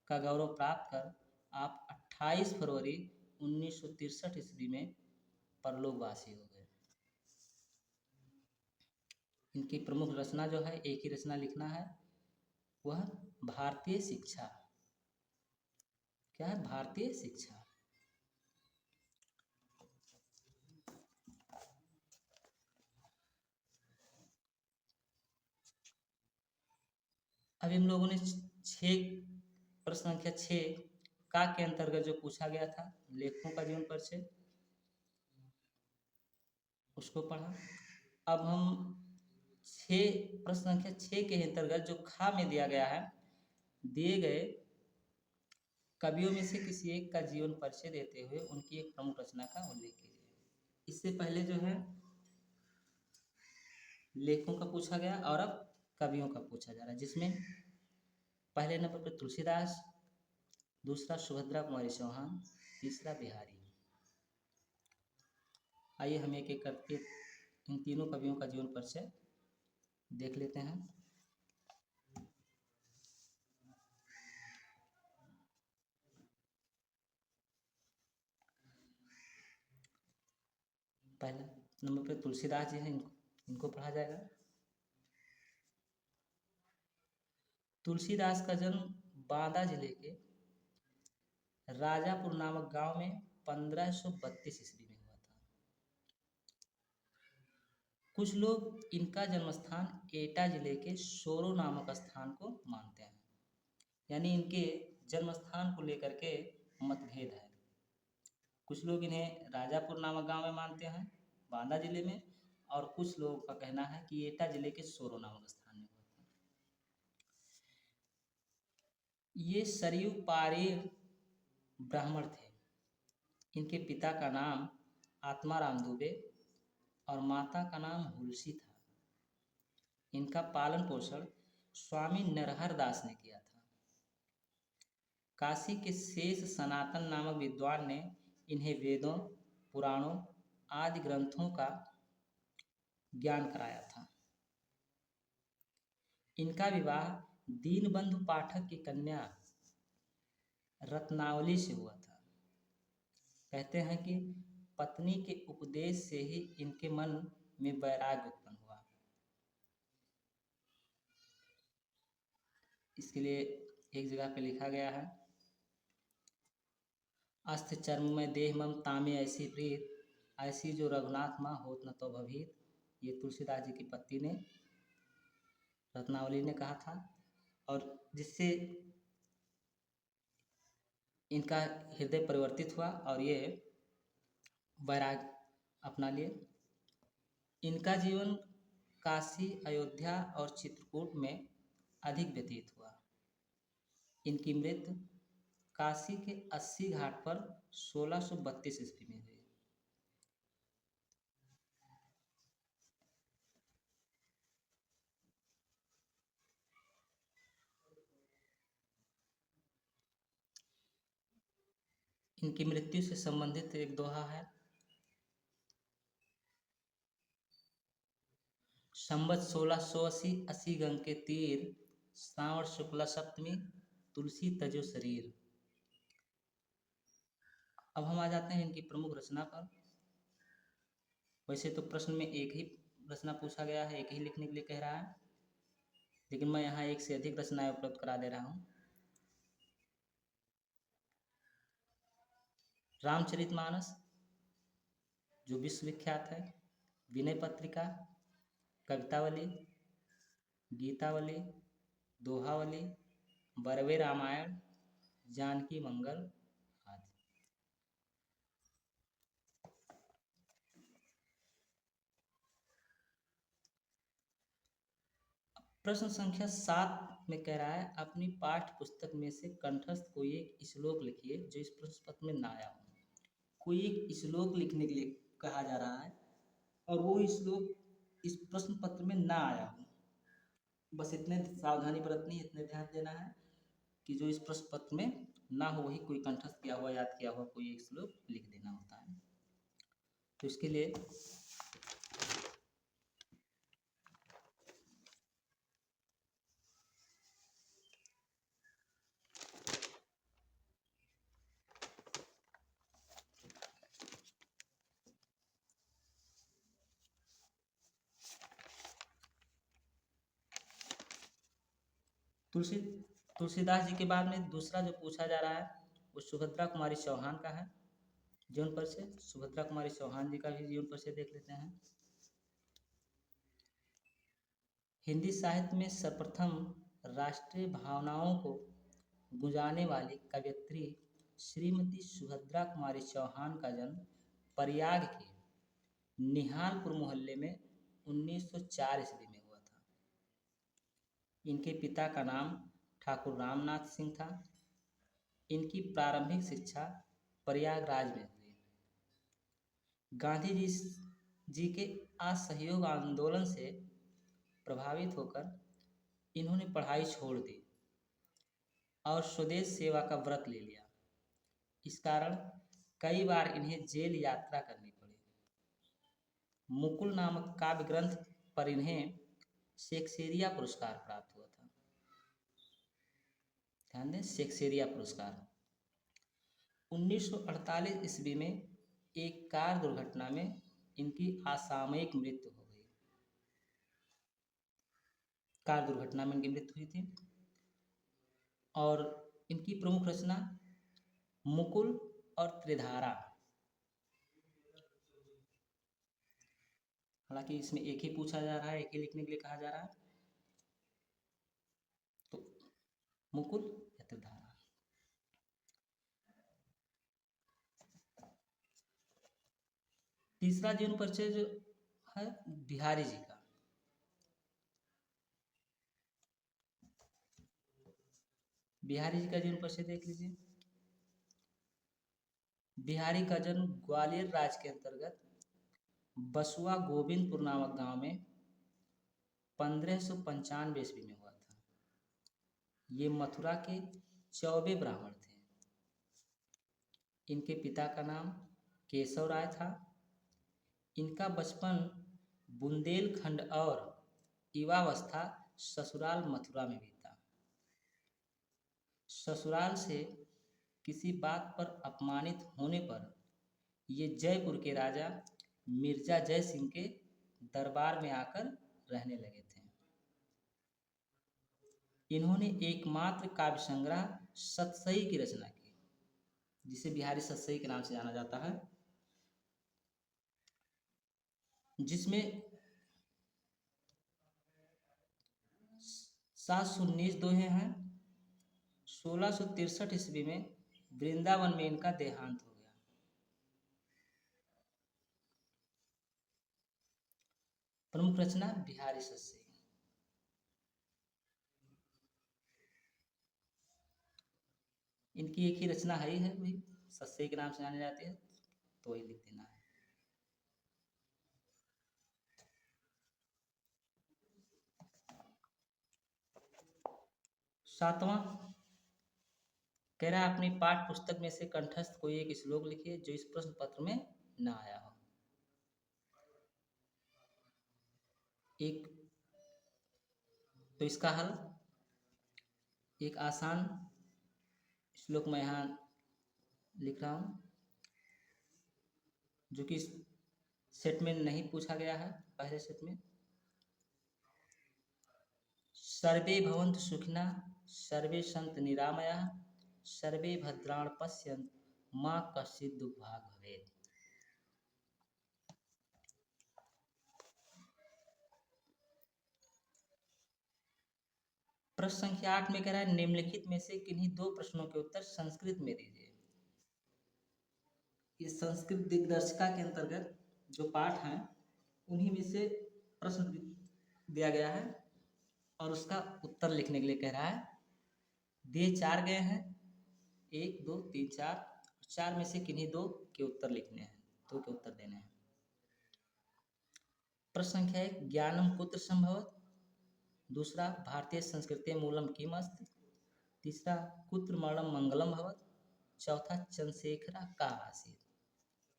का गौरव प्राप्त कर आप 28 फरवरी 1963 ईस्वी में परलोकवासी हो गए। इनकी प्रमुख रचना जो है, एक ही रचना लिखना है, वह भारतीय शिक्षा। क्या है? भारतीय शिक्षा। अभी हम लोगों ने 6 प्रश्न संख्या 6 का के अंतर्गत जो पूछा गया था लेखकों का जीवन परिचय, उसको पढ़ा। अब हम 6 प्रश्न संख्या 6 के अंतर्गत जो खा में दिया गया है, दिए गए कवियों में से किसी एक का जीवन परिचय देते हुए उनकी एक प्रमुख रचना का उल्लेख कीजिए। इससे पहले जो है लेखकों का पूछा गया और अब कवियों का पूछा जा रहा है, जिसमें पहले नंबर पर तुलसीदास, दूसरा सुभद्रा कुमारी चौहान, तीसरा बिहारी। आइए हम एक एक करके इन तीनों कवियों का जीवन परिचय देख लेते हैं। पहला नंबर पे तुलसीदास जी हैं, इनको पढ़ा जाएगा। तुलसीदास का जन्म बांदा जिले के राजापुर नामक गांव में 1532 ईस्वी में हुआ था। कुछ लोग इनका जन्मस्थान एटा जिले के सोरो नामक स्थान को मानते हैं, यानी इनके जन्मस्थान को लेकर के मतभेद है। कुछ लोग इन्हें राजापुर नामक गांव में मानते हैं बांदा जिले में, और कुछ लोगों का कहना है कि एटा जिले के सोरो नामक स्थान में हुआ था। ये सरयू पारेर ब्राह्मण थे। इनके पिता का नाम आत्माराम दुबे और माता का नाम हुलसी था। इनका पालन पोषण स्वामी नरहर दास ने किया था। काशी के शेष सनातन नामक विद्वान ने इन्हें वेदों, पुराणों आदि ग्रंथों का ज्ञान कराया था। इनका विवाह दीनबंधु पाठक की कन्या रत्नावली से हुआ था। कहते हैं कि पत्नी के उपदेश से ही इनके मन में वैराग्य उत्पन्न हुआ। इसके लिए एक जगह पे लिखा गया है, अस्थ चर्म में देह मम तामे ऐसी प्रीत, ऐसी जो रघुनाथ माँ होत न तो भभीत। ये तुलसीदास जी की पत्नी ने, रत्नावली ने कहा था, और जिससे इनका हृदय परिवर्तित हुआ और ये वैराग अपना लिए। इनका जीवन काशी, अयोध्या और चित्रकूट में अधिक व्यतीत हुआ। इनकी मृत्यु काशी के 80 घाट पर 1632 ईस्वी में हुई। इनकी मृत्यु से संबंधित एक दोहा है, संवत 1680 अस्सी गंग के तीर, श्रावण शुक्ला सप्तमी तुलसी तजो शरीर। अब हम आ जाते हैं इनकी प्रमुख रचना पर। वैसे तो प्रश्न में एक ही रचना पूछा गया है, एक ही लिखने के लिए कह रहा है, लेकिन मैं यहाँ एक से अधिक रचनाएं उपलब्ध करा दे रहा हूँ। रामचरितमानस जो विश्वविख्यात है, विनय पत्रिका, कवितावली, गीतावली, दोहावली, बरवे रामायण, जानकी मंगल आदि। प्रश्न संख्या 7 में कह रहा है, अपनी पाठ्य पुस्तक में से कंठस्थ कोई एक श्लोक लिखिए जो इस प्रश्न पत्र में ना आया हो। कोई एक श्लोक लिखने के लिए कहा जा रहा है और वो श्लोक इस प्रश्न पत्र में ना आया हो। बस इतने सावधानी बरतनी, इतने ध्यान देना है कि जो इस प्रश्न पत्र में ना हो वही कोई कंठस्थ किया हुआ, याद किया हुआ कोई एक श्लोक लिख देना होता है। तो इसके लिए तुलसीदास जी के बाद में दूसरा जो पूछा जा रहा है वो सुभद्रा कुमारी चौहान का है। जीवन परिचय, सुभद्रा कुमारी चौहान जी का भी जीवन परिचय देख लेते हैं। हिंदी साहित्य में सर्वप्रथम राष्ट्रीय भावनाओं को गुंजाने वाली कवयित्री श्रीमती सुभद्रा कुमारी चौहान का जन्म प्रयाग के निहालपुर मोहल्ले में 1904 ईस्वी में हुआ था। इनके पिता का नाम ठाकुर रामनाथ सिंह था। इनकी प्रारंभिक शिक्षा प्रयागराज में हुई। गांधी जी के असहयोग आंदोलन से प्रभावित होकर इन्होंने पढ़ाई छोड़ दी और स्वदेश सेवा का व्रत ले लिया। इस कारण कई बार इन्हें जेल यात्रा करनी पड़ी। मुकुल नामक काव्य ग्रंथ पर इन्हें शेक्सपियरिया पुरस्कार प्राप्त हुआ था। ध्यान दें, शेक्सपियरिया पुरस्कार। 1948 ईस्वी में एक कार दुर्घटना में इनकी असामयिक मृत्यु हो गई। कार दुर्घटना में इनकी मृत्यु हुई थी। और इनकी प्रमुख रचना मुकुल और त्रिधारा। हालांकि इसमें एक ही पूछा जा रहा है, एक ही लिखने के लिए कहा जा रहा है, तो मुकुल या त्रिधारा। तीसरा जीवन परिचय जो है बिहारी जी का। बिहारी जी का जीवन परिचय देख लीजिए। बिहारी का जन्म ग्वालियर राज्य के अंतर्गत बसुआ गोविंदपुर नामक गांव में 1595 ईस्वी में हुआ था। ये मथुरा के चौबे ब्राह्मण थे। इनके पिता का नाम केशव राय था। इनका बचपन बुंदेलखंड और युवावस्था ससुराल मथुरा में बीता। ससुराल से किसी बात पर अपमानित होने पर ये जयपुर के राजा मिर्जा जय सिंह के दरबार में आकर रहने लगे थे। इन्होंने एकमात्र काव्य संग्रह सतसई की रचना की, जिसे बिहारी सतसई के नाम से जाना जाता है, जिसमें 719 दोहे हैं। 1663 ईस्वी में वृंदावन में इनका देहांत हो गया। प्रमुख रचना बिहारी सतसई। इनकी एक ही रचना है वही सतसई के नाम से जाने जाती है, तो वही लिख देना है। सातवां कह रहा है अपनी पाठ्य पुस्तक में से कंठस्थ कोई एक श्लोक लिखिए जो इस प्रश्न पत्र में ना आया हो। एक तो इसका हल एक आसान श्लोक मैं यहाँ लिख रहा हूँ, जो कि सेट में नहीं पूछा गया है। पहले सेट में सर्वे भवन्तु सुखिनः सर्वे सन्तु निरामयाः सर्वे भद्राणि पश्यन्तु मा कश्चित् दुःखभाग् भवेत्। प्रश्न संख्या 8 में कह रहा है निम्नलिखित में से किन्हीं दो प्रश्नों के उत्तर संस्कृत में दीजिए। इस संस्कृत दिग्दर्शिका के अंतर्गत जो पाठ हैं उन्हीं में से प्रश्न दिया गया है और उसका उत्तर लिखने के लिए कह रहा है। दिए 4 गए हैं, 1 2 3 4, 4 में से किन्हीं दो के उत्तर लिखने हैं, दो के उत्तर देने हैं। प्रश्न संख्या 1 ज्ञानम कुत्र संभवत, दूसरा भारतीय संस्कृति मूलम किम अस्ति, तीसरा कुत्र मरणम मंगलम भवत, चौथा चंद्रशेखरा का आसीत्।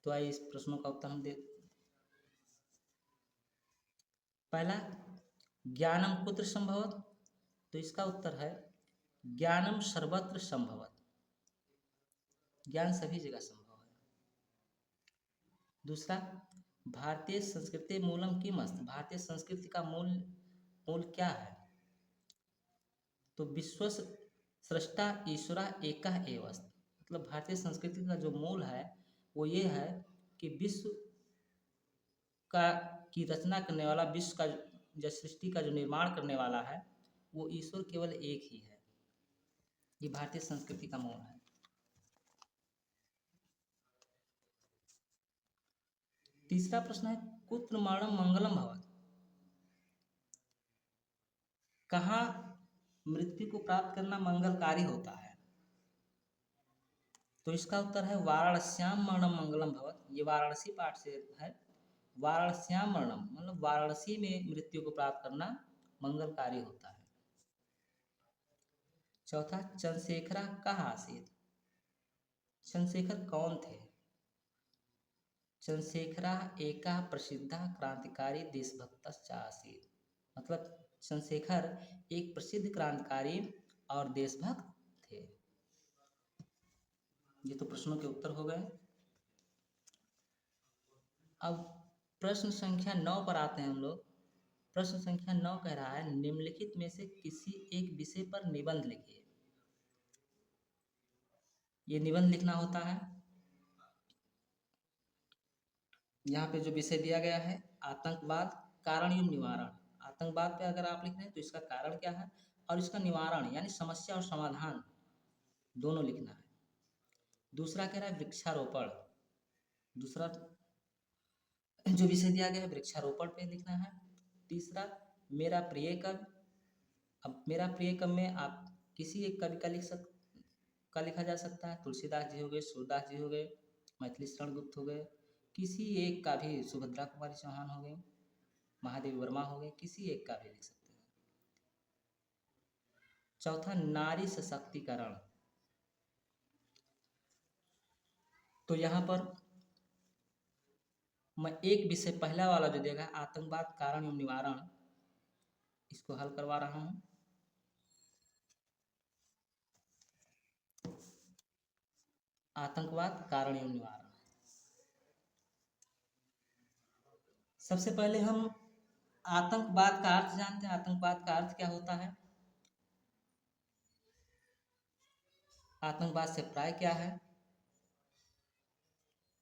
तो आइए इस प्रश्नों का उत्तर हम दे। पहला ज्ञानम कुत्र संभवत, तो इसका उत्तर है ज्ञानम सर्वत्र संभवत, ज्ञान सभी जगह संभव है। दूसरा भारतीय संस्कृति मूलम किम अस्ति, भारतीय संस्कृति का मूल क्या है, तो विश्व सृष्टा ईश्वरा एका एव अस्ति, मतलब भारतीय संस्कृति का जो मूल है वो ये है कि विश्व का की रचना करने वाला, विश्व का जो सृष्टि का जो निर्माण करने वाला है वो ईश्वर केवल एक ही है। ये भारतीय संस्कृति का मूल है। तीसरा प्रश्न है कुत्र मरणम मंगलम भवत, कहाँ मृत्यु को प्राप्त करना मंगलकारी होता है, तो इसका उत्तर है वाराणस्याम मरणम मंगलम भवत। ये वाराणसी पाठ से है। वाराणस्याम मरणम मतलब वाराणसी में मृत्यु को प्राप्त करना मंगलकारी होता है। चौथा चंद्रशेखरा कहाँ आसीत्, चंद्रशेखर कौन थे, चंद्रशेखरा एका प्रसिद्धा क्रांतिकारी देशभक्तश्च आसीत्, मतलब चंद्रशेखर एक प्रसिद्ध क्रांतिकारी और देशभक्त थे। ये तो प्रश्नों के उत्तर हो गए। अब प्रश्न संख्या 9 पर आते हैं हम लोग। प्रश्न संख्या 9 कह रहा है निम्नलिखित में से किसी एक विषय पर निबंध लिखिए। ये निबंध लिखना होता है। यहाँ पे जो विषय दिया गया है आतंकवाद कारण एवं निवारण, आतंकवाद पे अगर आप लिख रहे हैं तो इसका कारण क्या है और इसका निवारण यानी समस्या और समाधान दोनों लिखना है। दूसरा कह रहा है वृक्षारोपण, दूसरा जो विषय दिया गया है वृक्षारोपण पे लिखना है। तीसरा, मेरा प्रिय कवि। अब मेरा प्रिय कवि में आप किसी एक कवि का लिखा जा सकता है। तुलसीदास जी हो गए, सूरदास जी हो गए, मैथिली शरण गुप्त हो गए, किसी एक का भी, सुभद्रा कुमारी चौहान हो गए, महादेवी वर्मा हो गए, किसी एक का भी लिख सकते हैं। चौथा, नारी सशक्तिकरण। तो यहाँ पर मैं एक विषय पहला वाला जो देगा आतंकवाद कारण एवं निवारण, इसको हल करवा रहा हूँ। आतंकवाद कारण एवं निवारण। सबसे पहले हम आतंकवाद का अर्थ जानते हैं। आतंकवाद का अर्थ क्या होता है? आतंकवाद से प्राय क्या है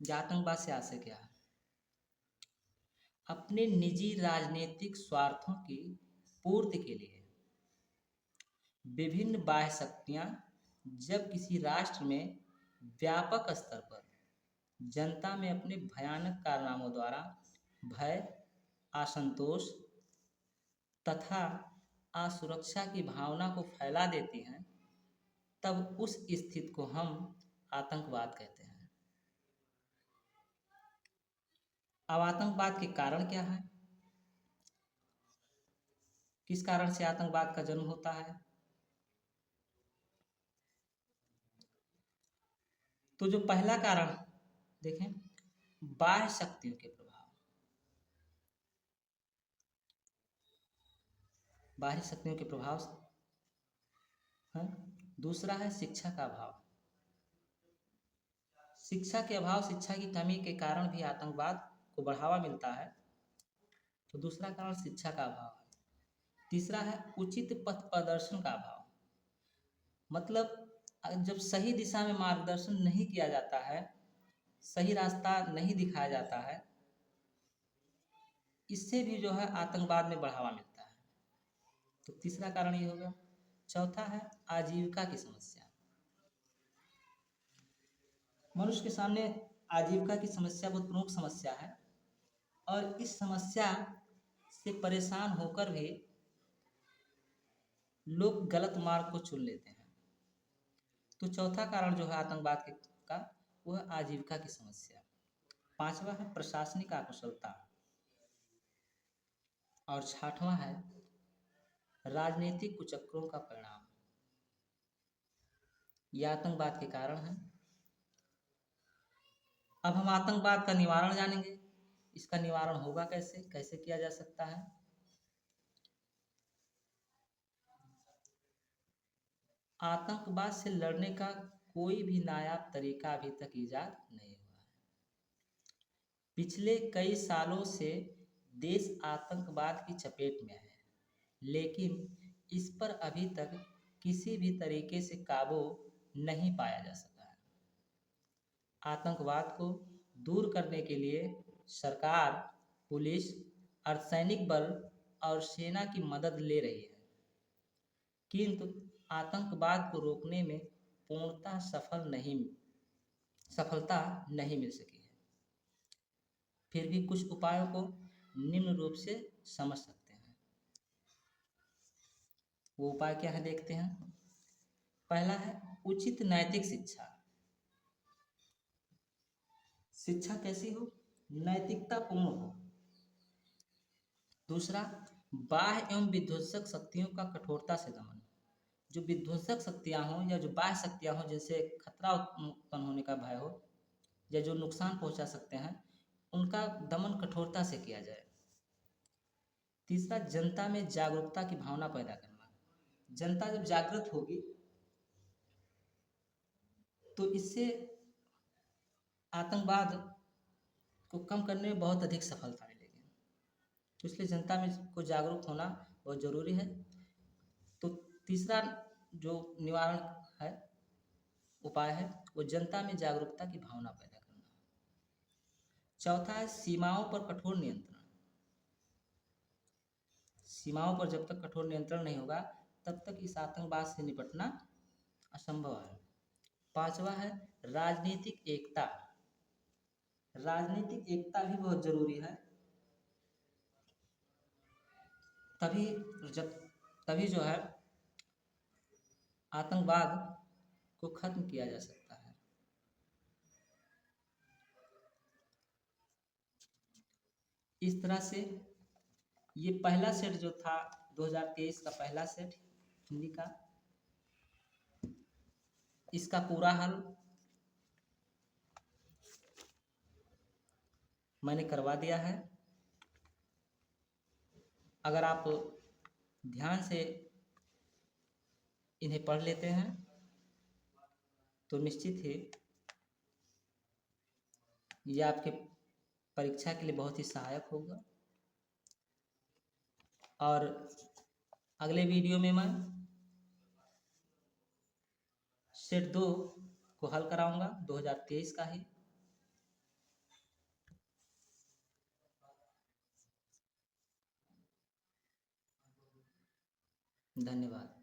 या आतंकवाद से आशय क्या है? अपने निजी राजनीतिक स्वार्थों की पूर्ति के लिए विभिन्न बाह्य शक्तियां जब किसी राष्ट्र में व्यापक स्तर पर जनता में अपने भयानक कारनामों द्वारा भय, असंतोष तथा असुरक्षा की भावना को फैला देती हैं, तब उस स्थिति को हम आतंकवाद कहते हैं। अब आतंकवाद के कारण क्या है? किस कारण से आतंकवाद का जन्म होता है? तो जो पहला कारण देखें, बाह्य शक्तियों के प्रभाव। बाह्य शक्तियों के प्रभाव है। दूसरा है शिक्षा का अभाव। शिक्षा के अभाव, शिक्षा की कमी के कारण भी आतंकवाद को बढ़ावा मिलता है। तो दूसरा कारण शिक्षा का अभाव है। तीसरा है उचित पथ प्रदर्शन का अभाव। मतलब जब सही दिशा में मार्गदर्शन नहीं किया जाता है, सही रास्ता नहीं दिखाया जाता है, इससे भी जो है आतंकवाद में बढ़ावा मिलता है। तो तीसरा कारण ये होगा। चौथा है आजीविका की समस्या। मनुष्य के सामने आजीविका की समस्या बहुत प्रमुख समस्या है और इस समस्या से परेशान होकर भी लोग गलत मार्ग को चुन लेते हैं। तो चौथा कारण जो है आतंकवाद का, वो है आजीविका की समस्या। पांचवा है प्रशासनिक अकुशलता और छठवां है राजनीतिक कुचक्रों का परिणाम। यह आतंकवाद के कारण है। अब हम आतंकवाद का निवारण जानेंगे। इसका निवारण होगा कैसे, कैसे किया जा सकता है? आतंकवाद से लड़ने का कोई भी नायाब तरीका अभी तक इजाद नहीं हुआ है। पिछले कई सालों से देश आतंकवाद की चपेट में है, लेकिन इस पर अभी तक किसी भी तरीके से काबू नहीं पाया जा सका है। आतंकवाद को दूर करने के लिए सरकार, पुलिस, अर्धसैनिक बल और सेना की मदद ले रही है, किंतु आतंकवाद को रोकने में पूर्णतः सफलता नहीं मिल सकी है। फिर भी कुछ उपायों को निम्न रूप से समझ सकते हैं। वो उपाय क्या है देखते हैं। पहला है उचित नैतिक शिक्षा। शिक्षा कैसी हो? नैतिकता पूर्ण हो। दूसरा, बाह्य एवं विध्वंसक शक्तियों का कठोरता से दमन। जो विध्वंसक शक्तियां हों या जो बाह्य शक्तियां हों जिनसे खतरा उत्पन्न होने का भय हो या जो नुकसान पहुंचा सकते हैं, उनका दमन कठोरता से किया जाए। तीसरा, जनता में जागरूकता की भावना पैदा करना। जनता जब जागृत होगी तो इससे आतंकवाद को कम करने में बहुत अधिक सफलता मिलेगी। तो इसलिए जनता में को जागरूक होना बहुत ज़रूरी है। तो तीसरा जो निवारण है, उपाय है, वो जनता में जागरूकता की भावना पैदा करना। चौथा है सीमाओं पर कठोर नियंत्रण। सीमाओं पर जब तक कठोर नियंत्रण नहीं होगा तब तक इस आतंकवाद से निपटना असंभव है। पांचवा है राजनीतिक एकता। राजनीतिक एकता भी बहुत जरूरी है। तभी जब तभी जो है आतंकवाद को खत्म किया जा सकता है। इस तरह से ये पहला सेट जो था 2023 का पहला सेट हिंदी का, इसका पूरा हल मैंने करवा दिया है। अगर आप ध्यान से इन्हें पढ़ लेते हैं तो निश्चित ही ये आपके परीक्षा के लिए बहुत ही सहायक होगा। और अगले वीडियो में मैं सेट 2 को हल कराऊंगा 2023 का ही। धन्यवाद।